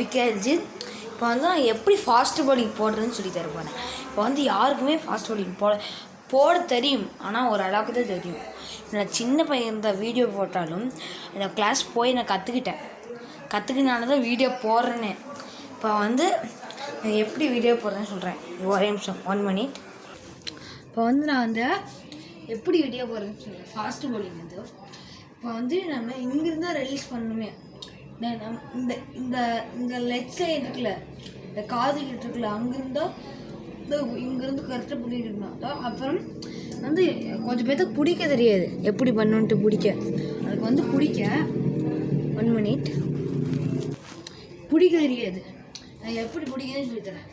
பிகேஎல்ஜி. இப்போ வந்து நான் எப்படி ஃபாஸ்ட் பவுலிங் போடுறதுன்னு சொல்லி தர போகிறேன். இப்போ வந்து யாருக்குமே ஃபாஸ்ட் பவுலிங் போட தெரியும், ஆனால் ஒரு அளவுக்கு தான் தெரியும். நான் சின்ன பையன் இந்த வீடியோ போட்டாலும் இந்த கிளாஸ் போய் நான் கற்றுக்கினால தான் வீடியோ போடுறேன்னே. இப்போ வந்து எப்படி வீடியோ போடுறேன்னு சொல்கிறேன். ஒரே நிமிஷம், 1 minute. இப்போ வந்து நான் வந்து எப்படி வீடியோ போடுறேன்னு சொல்கிறேன். ஃபாஸ்ட் பவுலிங் வந்து இப்போ வந்து நம்ம இங்கிருந்து தான் ரிலீஸ் பண்ணணுமே. இந்த இந்த இந்த லெக் சைடு இருக்குல்ல, இந்த காது கிட்ட இருக்குல்ல, அங்கேருந்தோ இங்கேருந்து கரெக்டாக பண்ணிட்டு இருக்கணும். அப்புறம் வந்து கொஞ்சம் பேர்த்துக்கு பிடிக்க தெரியாது, எப்படி பண்ணணுன்ட்டு பிடிக்க. அதுக்கு வந்து பிடிக்க 1 minute பிடிக்க தெரியாது. நான் எப்படி பிடிக்குதுன்னு சொல்லித்தரேன்.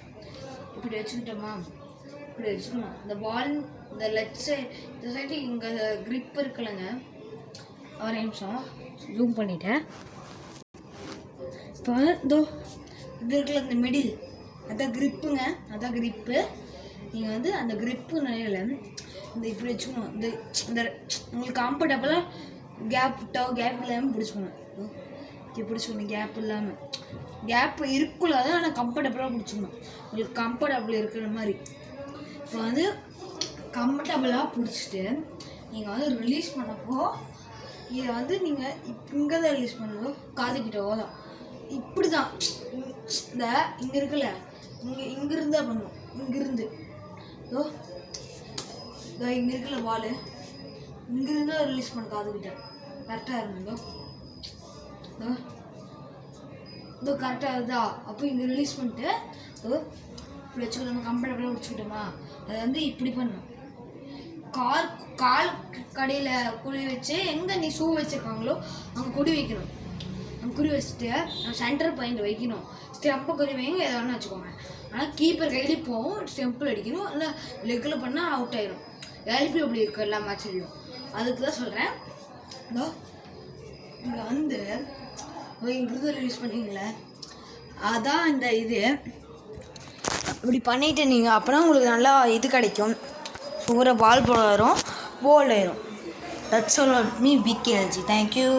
இப்படி வச்சுக்கிட்டோமா, இப்படி வச்சுக்கணும். இந்த பால் இந்த லெஃப்ட் சைடு, இந்த சைடு இங்கே க்ரிப் இருக்குல்லங்க. ஒரு நிமிஷம் ஜூம் பண்ணிட்டேன். இப்போ இதோ இது இருக்குல்ல, இந்த மிடில், அதான் க்ரிப்புங்க, அதான் க்ரிப்பு. நீங்கள் வந்து அந்த க்ரிப்பு நிலையில் இந்த இப்படி வச்சுக்கணும். இந்த உங்களுக்கு கம்ஃபர்டபுளாக கேப் இல்லாமல் பிடிச்சிக்கணும். இப்படி பிடிச்சிக்கணும், கேப் இல்லாமல். கேப் இருக்குள்ளாத, ஆனால் கம்ஃபர்டபுளாக பிடிச்சிக்கணும். உங்களுக்கு கம்ஃபர்டபுள் இருக்கிற மாதிரி. இப்போ வந்து கம்ஃபர்டபுளாக பிடிச்சிட்டு நீங்கள் வந்து ரிலீஸ் பண்ணப்போ இதை வந்து நீங்கள் இங்கே தான் ரிலீஸ் பண்ணணும். காதுக்கிட்ட ஓதான் இப்படி தான். இந்த இங்கே இருக்குல்ல, இங்கிருந்து தான் பண்ணணும். இங்கிருந்து இதோ இங்கே இருக்குல்ல பால், இங்கிருந்து தான் ரிலீஸ் பண்ண காதுக்கிட்ட. கரெக்டாக இருந்தோ இதோ கரெக்டாக இருந்தா. அப்போ இங்கே ரிலீஸ் பண்ணிட்டு இப்படி வச்சுக்கணும். நம்ம கம்ஃபர்டபுளாக பிடிச்சிக்கிட்டோமா, அதை வந்து இப்படி பண்ணணும். கால் கடையில் குடி வச்சு, எங்கே நீ ஷூ வச்சுருக்காங்களோ அங்கே குடி வைக்கணும். அங்கே குறி வச்சுட்டு சென்டர் பாயிண்ட் வைக்கணும். ஸ்டெப்பை குறி வைங்க, எதை வேணா வச்சுக்கோங்க. ஆனால் கீப்பர் கையிலே போகும். ஸ்டெம்பில் அடிக்கணும், இல்லை லெக்கில் பண்ணால் அவுட் ஆகிடும். வேலைப்பி அப்படி இருக்கும் எல்லா மேட்ச்லேயும். அதுக்கு தான் சொல்கிறேன். இதோ இங்கே வந்து இங்கிருந்து ரிலீஸ் பண்ணிங்களே, அதான் இந்த இது. இப்படி பண்ணிவிட்டு நீங்கள் அப்புறம் உங்களுக்கு நல்லா இது கிடைக்கும். சூப்பராக பால் போல் வரும், போல்ட் ஆயிரும். That's all me PKLG. Thank you.